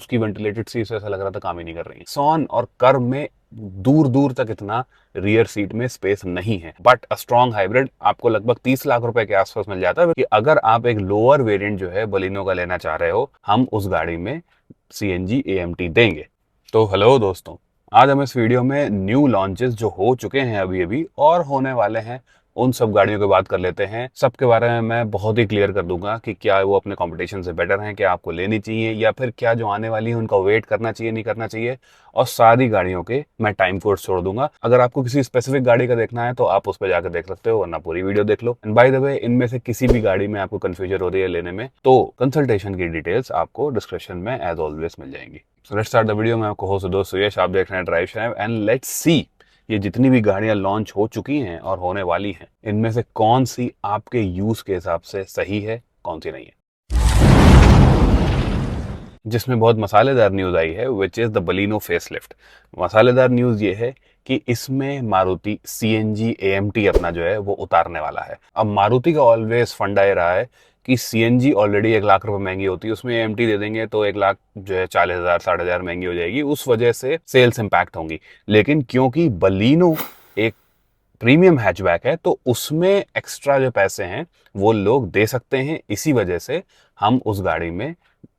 उसकी ventilated seats ऐसा लग रहा था काम ही नहीं कर रही है। सॉन और कर्व में दूर दूर तक इतना रियर सीट में स्पेस नहीं है, बट अ स्ट्रॉन्ग हाइब्रिड आपको लगभग 30 लाख रुपए के आसपास मिल जाता है कि अगर आप एक लोअर वेरिएंट जो है बलिनो का लेना चाह रहे हो, हम उस गाड़ी में CNG AMT देंगे। तो हेलो दोस्तों, आज हम इस वीडियो में न्यू लॉन्चेस जो हो चुके हैं अभी अभी और होने वाले हैं उन सब गाड़ियों की बात कर लेते हैं। सबके बारे में मैं बहुत ही क्लियर कर दूंगा कि क्या वो अपने कंपटीशन से बेटर हैं, क्या आपको लेनी चाहिए, या फिर क्या जो आने वाली है उनका वेट करना चाहिए नहीं करना चाहिए। और सारी गाड़ियों के मैं टाइम कोड छोड़ दूंगा। अगर आपको किसी स्पेसिफिक गाड़ी का देखना है तो आप उस पर जाकर देख सकते हो, वरना पूरी वीडियो देख लो। एंड बाय द वे, इनमें से किसी भी गाड़ी में आपको कंफ्यूजन हो रही है लेने में, तो कंसल्टेशन की डिटेल्स आपको डिस्क्रिप्शन में एज ऑलवेज मिल जाएंगी। So let's start the video. मैं आपको होस्ट दोस्त सुयश, आप देख रहे हैं ड्राइव शैव, एंड लेट्स सी ये जितनी भी गाड़ियां लॉन्च हो चुकी हैं और होने वाली हैं, इनमें से कौन सी आपके यूज के हिसाब से सही है, कौन सी नहीं है। जिसमें बहुत मसालेदार न्यूज आई है which is the Baleno facelift. मसालेदार न्यूज ये है कि इसमें मारुति CNG AMT अपना जो है वो उतारने वाला है। अब मारुति का ऑलवेज फंडा ये रहा है कि CNG ऑलरेडी 1 लाख रुपए महंगी होती है, उसमें AMT दे देंगे तो 1 लाख जो है 40,000 60,000 महंगी हो जाएगी, उस वजह से सेल्स इंपैक्ट होंगी। लेकिन क्योंकि बलिनो एक प्रीमियम हैचबैक है तो उसमें एक्स्ट्रा जो पैसे हैं वो लोग दे सकते हैं, इसी वजह से हम उस गाड़ी में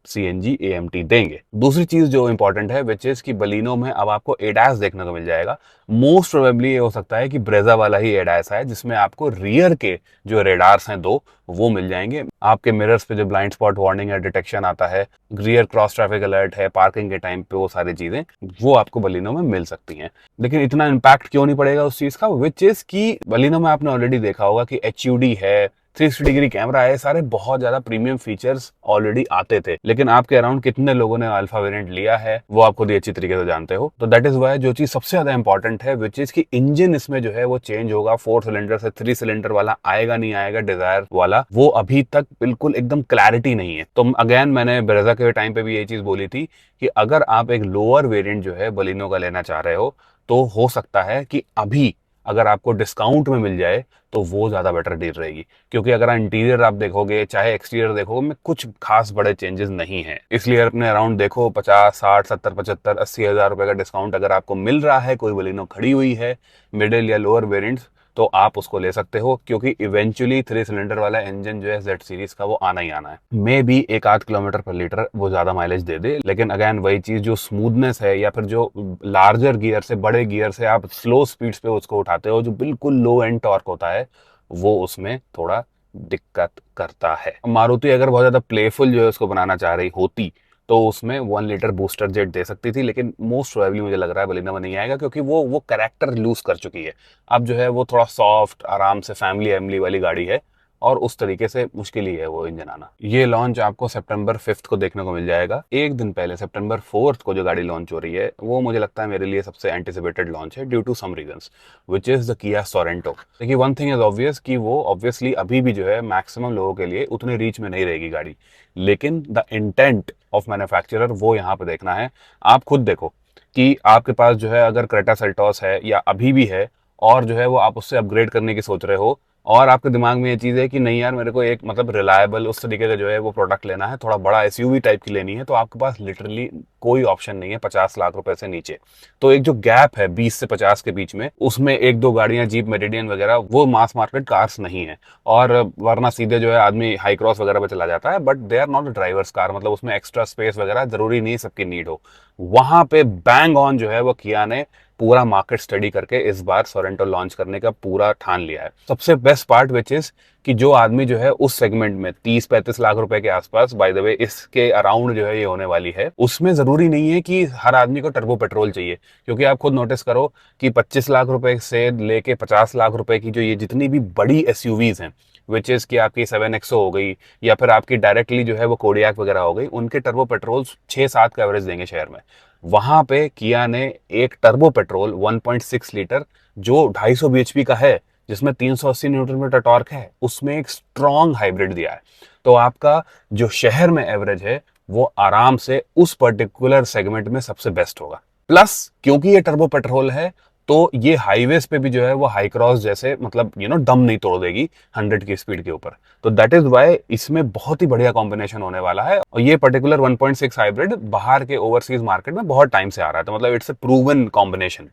CNG AMT देंगे। दूसरी चीज जो इंपॉर्टेंट है विच इज कि बलिनो में अब आपको ADAS देखने को मिल जाएगा। मोस्ट प्रोबेबली ये हो सकता है कि ब्रेजा वाला ही ADAS है, जिसमें आपको रियर के जो रेडार्स हैं दो, वो मिल जाएंगे। आपके मिरर्स पे जो ब्लाइंड स्पॉट वार्निंग या डिटेक्शन आता है, रियर क्रॉस ट्रैफिक अलर्ट है, पार्किंग के टाइम पे, वो सारी चीजें वो आपको बलिनो में मिल सकती हैं। लेकिन इतना इम्पैक्ट क्यों नहीं पड़ेगा उस चीज का, विच इज की बलिनो में आपने ऑलरेडी देखा होगा कि HUD है, 360 डिग्री कैमरा है, सारे बहुत ज्यादा प्रीमियम फीचर्स ऑलरेडी आते थे। लेकिन आपके अराउंड कितने लोगों ने अल्फा वेरिएंट लिया है वो आप खुद ही अच्छी तरीके से जानते हो। तो दैट इज वाई जो चीज सबसे ज्यादा इंपॉर्टेंट है विच इज की इंजन इसमें जो है वो चेंज होगा। 4 सिलेंडर से 3 सिलेंडर वाला आएगा नहीं आएगा, डिजायर वाला, वो अभी तक बिल्कुल एकदम क्लैरिटी नहीं है। तो अगेन मैंने ब्रेजा के टाइम पे भी ये चीज बोली थी कि अगर आप एक लोअर वेरिएंट जो है बलिनो का लेना चाह रहे हो तो हो सकता है कि अभी अगर आपको डिस्काउंट में मिल जाए तो वो ज्यादा बेटर डील रहेगी। क्योंकि अगर इंटीरियर आप देखोगे चाहे एक्सटीरियर देखोगे, में कुछ खास बड़े चेंजेस नहीं है। इसलिए अपने अराउंड देखो 50 60 70 75 80 हजार रुपए का डिस्काउंट अगर आपको मिल रहा है, कोई बलिनो खड़ी हुई है मिडिल या लोअर वेरिएंट्स, तो आप उसको ले सकते हो। क्योंकि इवेंचुअली 3 सिलेंडर वाला इंजन जो है Z सीरीज का वो आना ही आना है। मे भी 1 आध किलोमीटर पर लीटर वो ज्यादा माइलेज दे दे, लेकिन अगेन वही चीज, जो स्मूथनेस है या फिर जो लार्जर गियर से, बड़े गियर से आप स्लो स्पीड्स पे उसको उठाते हो, जो बिल्कुल लो एंड टॉर्क होता है, वो उसमें थोड़ा दिक्कत करता है। मारुति अगर बहुत ज्यादा प्लेफुल जो है उसको बनाना चाह रही होती तो उसमें 1 लीटर बूस्टर जेट दे सकती थी, लेकिन मोस्ट प्रोबेबली मुझे लग रहा है बलिनो में नहीं आएगा, क्योंकि वो कैरेक्टर लूज कर चुकी है। अब जो है वो थोड़ा सॉफ्ट, आराम से फैमिली एमली वाली गाड़ी है और उस तरीके से मुश्किल ही है वो इंजन आना। ये लॉन्च आपको सितंबर 5 को देखने को मिल जाएगा। एक दिन पहले सितंबर 4 को जो गाड़ी लॉन्च हो रही है वो मुझे लगता है मेरे लिए सबसे एंटिसिपेटेड लॉन्च है due to some reasons, which is the Kia Sorento. देखिए, वन थिंग इज ऑब्वियस कि वो ऑब्वियसली अभी भी जो है मैक्सिमम लोगों के लिए उतने रीच में नहीं रहेगी गाड़ी, लेकिन द इंटेंट ऑफ मैन्युफैक्चरर वो यहाँ पे देखना है। आप खुद देखो कि आपके पास जो है अगर क्रेटा सेल्टॉस है या अभी भी है, और जो है वो आप उससे अपग्रेड करने की सोच रहे हो, और आपके दिमाग में ये चीज़ है कि नहीं यार, मेरे को एक मतलब रिलायबल उस तरीके का जो है वो प्रोडक्ट लेना है, थोड़ा बड़ा SUV टाइप की लेनी है, तो आपके पास लिटरली कोई ऑप्शन नहीं है 50 लाख रुपए से नीचे। तो एक जो गैप है 20 से 50 के बीच में, उसमें एक दो गाड़ियां जीप मेरिडियन वगैरह वो मास मार्केट कार्स नहीं है, और वरना सीधे जो है आदमी हाई क्रॉस वगैरह पे चला जाता है, but they are not drivers car, मतलब उसमें एक्स्ट्रा स्पेस वगैरह जरूरी नहीं सबकी नीड हो। वहां पे बैंग ऑन जो है वो किया ने पूरा मार्केट स्टडी करके इस बार सोरेंटो लॉन्च करने का पूरा ठान लिया है। सबसे बेस्ट पार्ट विच इज कि जो आदमी जो है उस सेगमेंट में 30-35 लाख रुपए के आसपास, बाय द वे इसके अराउंड जो है ये होने वाली है, उसमें जरूरी नहीं है कि हर आदमी को टर्बो पेट्रोल चाहिए। क्योंकि आप खुद नोटिस करो कि 25 लाख रुपए से लेके 50 लाख रुपए की जो ये जितनी भी बड़ी SUVs हैं, विच इज की आपकी 7XO हो गई या फिर आपकी डायरेक्टली जो है वो कोडियाक वगैरह हो गई, उनके टर्बो पेट्रोल 6-7 का एवरेज देंगे शहर में। वहां पे किया ने एक टर्बो पेट्रोल 1.6 लीटर जो 250 bhp का है, जिसमें 380 न्यूटन मीटर टॉर्क है, उसमें एक स्ट्रॉन्ग हाइब्रिड दिया है। तो आपका जो शहर में एवरेज है वो आराम से उस पर्टिकुलर सेगमेंट में सबसे बेस्ट होगा। प्लस क्योंकि ये टर्बो पेट्रोल है तो ये हाईवेज पे भी जो है वो हाई क्रॉस जैसे मतलब दम नहीं तोड़ देगी 100 की स्पीड के ऊपर। तो दैट इज वाई इसमें बहुत ही बढ़िया कॉम्बिनेशन होने वाला है, और ये पर्टिकुलर 1.6 हाइब्रिड बाहर के ओवरसीज मार्केट में बहुत टाइम से आ रहा है, तो मतलब it's a proven combination.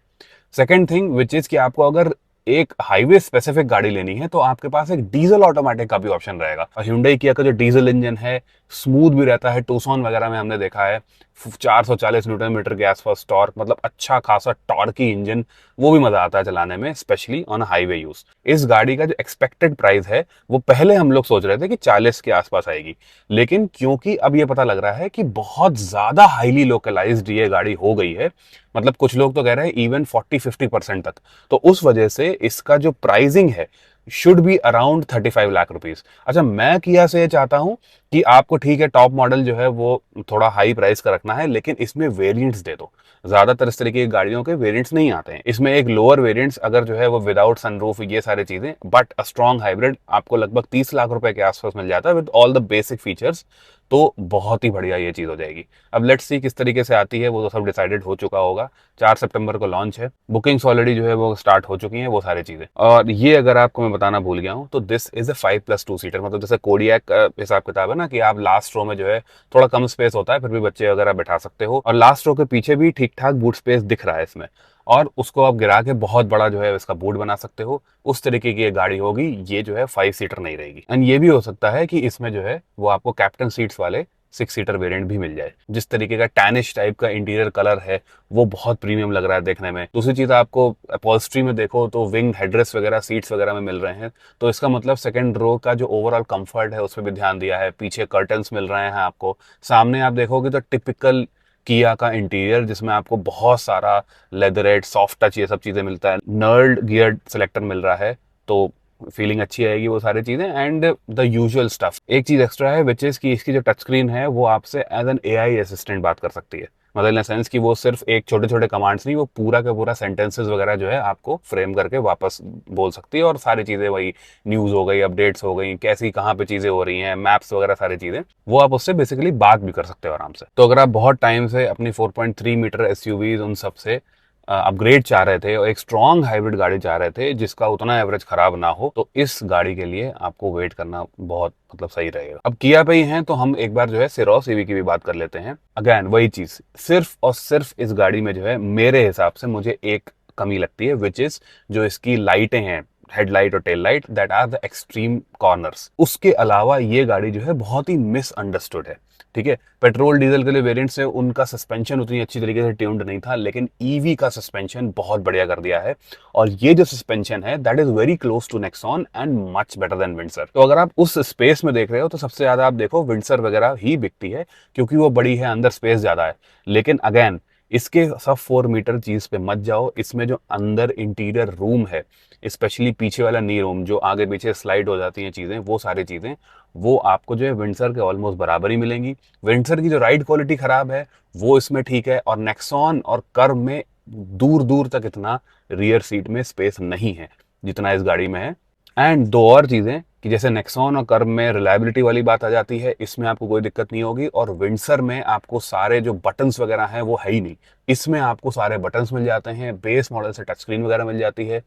Second thing which is कि आपको अगर एक हाईवे स्पेसिफिक गाड़ी लेनी है तो आपके पास एक डीजल ऑटोमेटिक का भी ऑप्शन रहेगा। और Hyundai किया का जो डीजल इंजन है स्मूथ भी रहता है, टूसॉन वगैरह में हमने देखा है 440 न्यूटन मीटर के आसपास टॉर्क, मतलब अच्छा खासा टॉर्की इंजन, वो भी मजा आता है चलाने में, स्पेशली ऑन हाईवे यूज। इस गाड़ी का जो एक्सपेक्टेड प्राइस है वो पहले हम लोग सोच रहे थे कि 40 के आसपास आएगी, लेकिन क्योंकि अब ये पता लग रहा है कि बहुत ज्यादा हाईली लोकलाइज्ड ये गाड़ी हो गई है, मतलब कुछ लोग तो कह रहे हैं इवन 40-50% तक, तो उस वजह से इसका जो प्राइसिंग है should be around 35 lakh rupees. अच्छा, मैं किया से ये चाहता हूं कि आपको ठीक है टॉप मॉडल जो है वो थोड़ा हाई प्राइस का रखना है, लेकिन इसमें वेरिएंट्स दे दो। ज्यादातर इस तरीके की गाड़ियों के वेरिएंट्स नहीं आते हैं, इसमें एक लोअर वेरिएंट्स अगर जो है वो विदाउट सनरूफ ये सारी चीजें, बट अ स्ट्रॉन्ग हाइब्रिड आपको लगभग 30 लाख रुपए के आसपास मिल जाता है with all the basic features, तो बहुत ही बढ़िया ये चीज हो जाएगी। अब लेट्स सी किस तरीके से आती है, वो तो सब डिसाइडेड हो चुका होगा। 4 सितंबर को लॉन्च है, बुकिंग्स ऑलरेडी जो है वो स्टार्ट हो चुकी हैं, वो सारी चीजें। और ये अगर आपको मैं बताना भूल गया हूं तो दिस इज अ 5+2 सीटर, मतलब जैसे कोडियक का हिसाब किताब है ना कि आप लास्ट रो में जो है थोड़ा कम स्पेस होता है, फिर भी बच्चे वगैरह बैठा सकते हो, और लास्ट रो के पीछे भी ठीक ठाक बूट स्पेस दिख रहा है इसमें, और उसको आप गिरा के बहुत बड़ा जो है इसका बूट बना सकते हो। उस तरीके की ये गाड़ी होगी, ये जो है 5 सीटर नहीं रहेगी। एंड ये भी हो सकता है कि इसमें जो है वो आपको कैप्टन सीट्स वाले 6 सीटर वेरिएंट भी मिल जाए। जिस तरीके का टैनिश टाइप का इंटीरियर कलर है वो बहुत प्रीमियम लग रहा है देखने में। दूसरी चीज आपको अपॉल्स्ट्री में देखो तो विंग हेडरेस्ट वगैरह सीट्स वगैरह में मिल रहे हैं, तो इसका मतलब सेकंड रो का जो ओवरऑल कंफर्ट है उस पर भी ध्यान दिया है। पीछे कर्टन्स मिल रहे हैं आपको, सामने आप देखोगे तो टिपिकल किया का इंटीरियर जिसमें आपको बहुत सारा लेदरेट सॉफ्ट टच ये सब चीजें मिलता है, नर्ल्ड गियर सिलेक्टर मिल रहा है, तो फीलिंग अच्छी आएगी वो सारी चीजें। एंड द यूजुअल स्टफ, एक चीज एक्स्ट्रा है विच इज कि इसकी जो टच स्क्रीन है वो आपसे एज एन एआई असिस्टेंट बात कर सकती है, मतलब इन सेंस कि वो सिर्फ एक छोटे छोटे कमांड्स नहीं, वो पूरा का पूरा सेंटेंसेस वगैरह जो है आपको फ्रेम करके वापस बोल सकती है, और सारी चीजें वही न्यूज हो गई, अपडेट्स हो गई, कैसी कहाँ पे चीजें हो रही हैं, मैप्स वगैरह सारी चीजें, वो आप उससे बेसिकली बात भी कर सकते हो आराम से। तो अगर आप बहुत टाइम से अपनी 4.3 मीटर एसयूवीज उन सब से अपग्रेड चाह रहे थे और एक स्ट्रॉन्ग हाइब्रिड गाड़ी चाह रहे थे जिसका उतना एवरेज खराब ना हो, तो इस गाड़ी के लिए आपको वेट करना बहुत मतलब सही रहेगा। अब किया पे ही हैं तो हम एक बार जो है सेरोस ईवी की भी बात कर लेते हैं। अगेन वही चीज, सिर्फ और सिर्फ इस गाड़ी में जो है मेरे हिसाब से मुझे एक कमी लगती है, विच इज जो इसकी लाइटें हैं, हेडलाइट और tail light, that are the extreme corners. उसके अलावा ये गाड़ी जो है बहुत ही मिसअंडरस्टूड है। ठीक है, पेट्रोल डीजल के लिए वेरिएंट से उनका सस्पेंशन उतनी अच्छी तरीके से ट्यून्ड नहीं था, लेकिन ईवी का सस्पेंशन बहुत बढ़िया कर दिया है, और ये जो सस्पेंशन है that is very close to Nexon and much better than Windsor. तो अगर आप उस स्पेस में देख रहे हो तो सबसे ज्यादा आप देखो विंडसर वगैरह ही बिकती है, क्योंकि वो बड़ी है, अंदर स्पेस ज्यादा है। लेकिन अगेन इसके सब 4 मीटर चीज पे मत जाओ, इसमें जो अंदर इंटीरियर रूम है, स्पेशली पीछे वाला नी रूम जो आगे पीछे स्लाइड हो जाती हैं चीजें, वो सारी चीजें वो आपको जो है विंडसर के ऑलमोस्ट बराबर ही मिलेंगी। विंडसर की जो राइड क्वालिटी खराब है वो इसमें ठीक है, और नेक्सॉन और कर्व में दूर दूर तक इतना रियर सीट में स्पेस नहीं है जितना इस गाड़ी में है। एंड दो और चीजें कि जैसे नेक्सॉन और कर्व में रिलायबिलिटी वाली बात आ जाती है, इसमें आपको कोई दिक्कत नहीं होगी, और विंडसर में आपको सारे जो बटन्स वगैरह हैं वो है ही नहीं, इसमें आपको सारे बटन्स मिल जाते हैं, बेस मॉडल से टच स्क्रीन वगैरह मिल जाती है।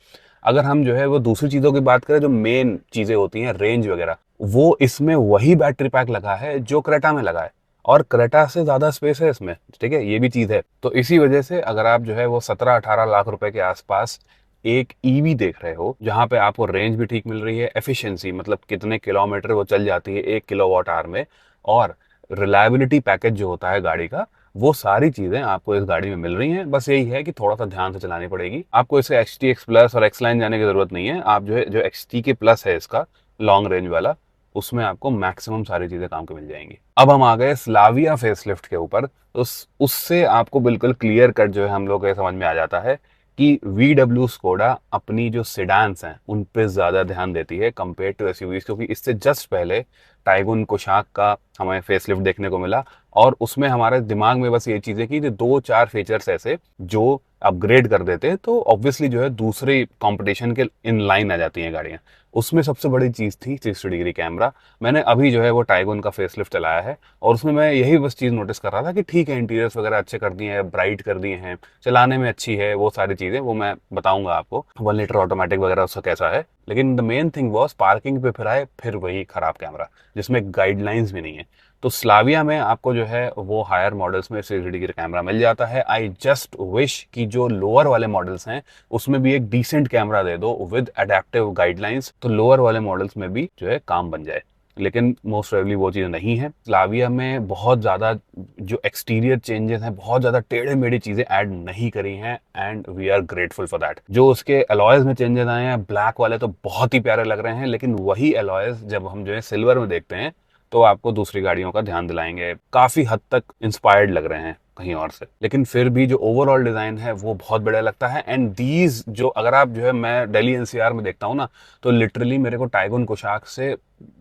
अगर हम जो है वो दूसरी चीजों की बात करें, जो मेन चीजें होती हैं रेंज वगैरह, वो इसमें वही बैटरी पैक लगा है जो क्रेटा में लगा है, और क्रेटा से ज्यादा स्पेस है इसमें। ठीक है, ये भी चीज है। तो इसी वजह से अगर आप जो है वो 17-18 लाख रुपए के आसपास एक ईवी देख रहे हो जहां पे आपको रेंज भी ठीक मिल रही है, एफिशिएंसी मतलब कितने किलोमीटर वो चल जाती है 1 किलोवाट आवर में, और रिलायबिलिटी पैकेज जो होता है गाड़ी का, वो सारी चीजें आपको इस गाड़ी में मिल रही हैं। बस यही है कि थोड़ा सा ध्यान से चलानी पड़ेगी आपको। इसे XT X+ और X लाइन जाने की जरूरत नहीं है, आप जो है जो XT+ है इसका लॉन्ग रेंज वाला, उसमें आपको मैक्सिमम सारी चीजें काम के मिल जाएंगी। अब हम आ गए स्लाविया फेसलिफ्ट के ऊपर, तो उससे आपको बिल्कुल क्लियर कट जो है हम लोग को समझ में आ जाता है कि VW स्कोडा अपनी जो सेडान्स हैं उन पे ज्यादा ध्यान देती है कंपेयर टू एसयूवीज, क्योंकि इससे जस्ट पहले टाइगुन कोशाक का हमें फेसलिफ्ट देखने को मिला, और उसमें हमारे दिमाग में बस ये चीजें कि 2-4 फीचर्स ऐसे जो अपग्रेड कर देते तो ऑब्वियसली जो है दूसरे कंपटीशन के इन लाइन आ जाती हैं गाड़ियां। उसमें सबसे बड़ी चीज़ थी 360 डिग्री कैमरा। मैंने अभी जो है वो टाइगन का फेसलिफ्ट चलाया है और उसमें मैं यही बस चीज़ नोटिस कर रहा था कि ठीक है, इंटीरियर्स वगैरह अच्छे कर दिए हैं, ब्राइट कर दिए हैं, चलाने में अच्छी है, वो सारी चीज़ें वो मैं बताऊंगा आपको, 1 लीटर ऑटोमेटिक वगैरह उसका कैसा है। लेकिन the main thing was parking पे फिर आए फिर वही खराब कैमरा जिसमें गाइडलाइंस भी नहीं है। तो स्लाविया में आपको जो है वो हायर मॉडल्स में 360 डिग्री कैमरा मिल जाता है। आई जस्ट विश कि जो लोअर वाले मॉडल्स हैं उसमें भी एक डिसेंट कैमरा दे दो विद अडेप्टिव गाइडलाइंस, तो लोअर वाले मॉडल्स में भी जो है काम बन जाए। लेकिन मोस्ट प्रोबेबली वो चीज़ नहीं है। स्लाविया में बहुत ज़्यादा जो एक्सटीरियर चेंजेस हैं, बहुत ज़्यादा टेढ़े मेढ़ी चीज़ें ऐड नहीं करी हैं and we are grateful for that. जो उसके अलॉयज में चेंजेस आए हैं ब्लैक वाले तो बहुत ही प्यारे लग रहे हैं, लेकिन वही अलॉयज जब हम जो है सिल्वर में देखते हैं तो आपको दूसरी गाड़ियों का ध्यान दिलाएंगे, काफ़ी हद तक इंस्पायर्ड लग रहे हैं कहीं और से। लेकिन फिर भी जो ओवरऑल डिज़ाइन है वो बहुत बढ़िया लगता है। एंड दीज जो अगर आप जो है मैं दिल्ली एनसीआर में देखता हूँ ना, तो लिटरली मेरे को टाइगन कोशाक से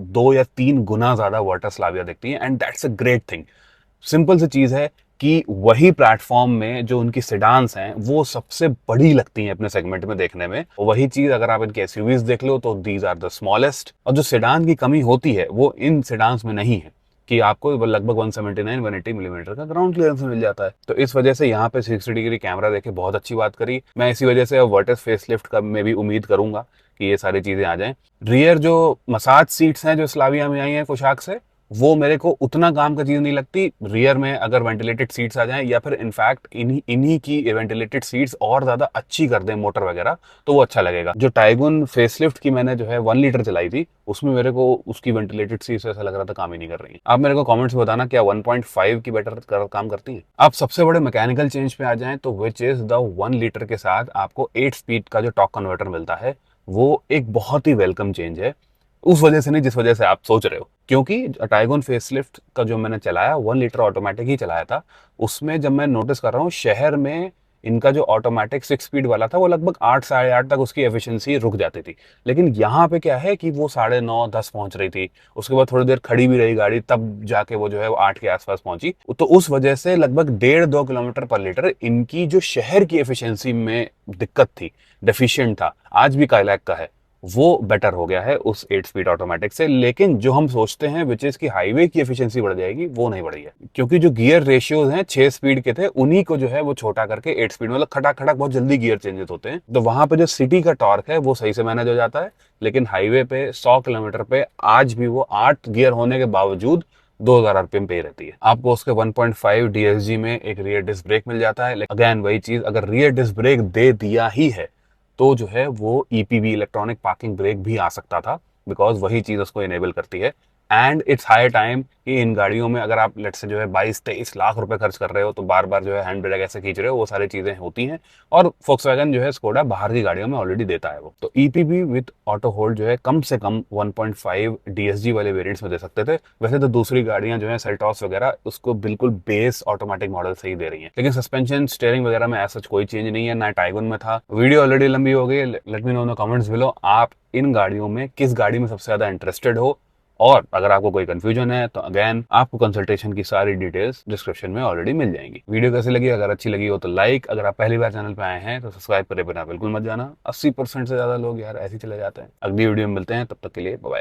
2 या 3 गुना ज़्यादा वाटर स्लाविया दिखती है and that's a great thing. Simple सी चीज़ है कि वही प्लेटफॉर्म में जो उनकी सेडान्स हैं वो सबसे बड़ी लगती हैं अपने सेगमेंट में देखने में। वही चीज़ अगर आप इनके एसयूवीज देख लो तो दीज आर द स्मॉलेस्ट। और जो सेडान की कमी होती है वो इन सेडान्स में नहीं है कि आपको लगभग 179-180 मिलीमीटर का ग्राउंड क्लियरेंस मिल जाता है। तो इस वजह से यहाँ पे 360 डिग्री कैमरा देखे बहुत अच्छी बात करी। मैं इसी वजह से अब वर्टिस फेसलिफ्ट का में भी उम्मीद करूंगा कि ये सारी चीजें आ जाएं। रियर जो मसाज सीट्स हैं जो स्लाविया में आई हैं कुशाक से, वो मेरे को उतना काम का चीज नहीं लगती। रियर में अगर वेंटिलेटेड सीट्स आ जाएं या फिर इनफैक्ट इन्हीं की वेंटिलेटेड सीट्स और ज्यादा अच्छी कर दें मोटर वगैरह, तो वो अच्छा लगेगा। जो टाइगन फेसलिफ्ट की मैंने जो है 1 लीटर चलाई थी उसमें मेरे को उसकी वेंटिलेटेड सीट्स ऐसा लग रहा था काम ही नहीं कर रही है। आप मेरे को कमेंट्स में बताना क्या 1.5 की बेटर काम करती है। आप सबसे बड़े मैकेनिकल चेंज पे आ जाएं तो विच इज द 1 लीटर के साथ आपको 8 स्पीड का जो टॉर्क कन्वर्टर मिलता है वो एक बहुत ही वेलकम चेंज है। उस वजह से नहीं जिस वजह से आप सोच रहे हो, क्योंकि टाइगन फेसलिफ्ट का जो मैंने चलाया 1 लीटर ऑटोमेटिक ही चलाया था, उसमें जब मैं नोटिस कर रहा हूँ शहर में इनका जो ऑटोमेटिक 6 स्पीड वाला था वो लगभग 8 साढ़े 8 तक उसकी एफिशिएंसी रुक जाती थी। लेकिन यहाँ पे क्या है कि वो 9:30-10 पहुंच रही थी, उसके बाद थोड़ी देर खड़ी भी रही गाड़ी, तब जाके वो जो है वो 8 के आसपास पहुंची। तो उस वजह से लगभग 1.5-2 किलोमीटर पर लीटर इनकी जो शहर की एफिशिएंसी में दिक्कत थी, डेफिशिएंट था, आज भी काइलैक का है, वो बेटर हो गया है उस 8 स्पीड ऑटोमेटिक से। लेकिन जो हम सोचते हैं विच इज की हाईवे की एफिशिएंसी बढ़ जाएगी, वो नहीं बढ़ी है, क्योंकि जो गियर रेशियोज हैं 6 स्पीड के थे उन्हीं को जो है वो छोटा करके 8 स्पीड, मतलब खटाक खटाक बहुत जल्दी गियर चेंजेस होते हैं, तो वहां पे जो सिटी का टॉर्क है वो सही से मैनेज हो जाता है। लेकिन हाईवे पे 100 किलोमीटर पे आज भी वो 8 गियर होने के बावजूद 2000 आरपीएम पे ही रहती है। आपको उसके 1.5 डीएसजी में एक रियर डिस्क ब्रेक मिल जाता है। अगेन वही चीज, अगर रियर डिस्क ब्रेक दे दिया ही है तो जो है वो ईपीबी इलेक्ट्रॉनिक पार्किंग ब्रेक भी आ सकता था, बिकॉज वही चीज उसको इनेबल करती है। एंड इट्स हाई टाइम कि इन गाड़ियों में अगर आप लेट से जो है 22-23 लाख रुपए खर्च कर रहे हो तो बार बार जो है हैंड ब्रेक ऐसे खींच रहे हो, वो सारी चीजें होती हैं। और फोक्सवैगन जो है स्कोडा बाहर की गाड़ियों में ऑलरेडी देता है वो। तो ईपीबी विद ऑटो होल्ड जो है कम से कम 1.5 डीएसजी वाले वेरिएंट्स में दे सकते थे। वैसे तो दूसरी गाड़ियां जो है सेल्टॉस वगैरह उसको बिल्कुल बेस ऑटोमेटिक मॉडल से ही दे रही है, लेकिन सस्पेंशन स्टीयरिंग वगैरह में ऐसा कोई चेंज नहीं है, ना टाइगन में था। वीडियो ऑलरेडी लंबी हो गई, let me know in the comments below आप इन गाड़ियों में किस गाड़ी में सबसे ज्यादा इंटरेस्टेड हो। और अगर आपको कोई कंफ्यूजन है तो अगेन आपको कंसल्टेशन की सारी डिटेल्स डिस्क्रिप्शन में ऑलरेडी मिल जाएंगी। वीडियो कैसी लगी, अगर अच्छी लगी हो तो लाइक, अगर आप पहली बार चैनल पे आए हैं तो सब्सक्राइब करे बिना बिल्कुल मत जाना। 80% से ज्यादा लोग यार ऐसे ही चले जाते हैं। अगली वीडियो में मिलते हैं, तब तक के लिए बाय।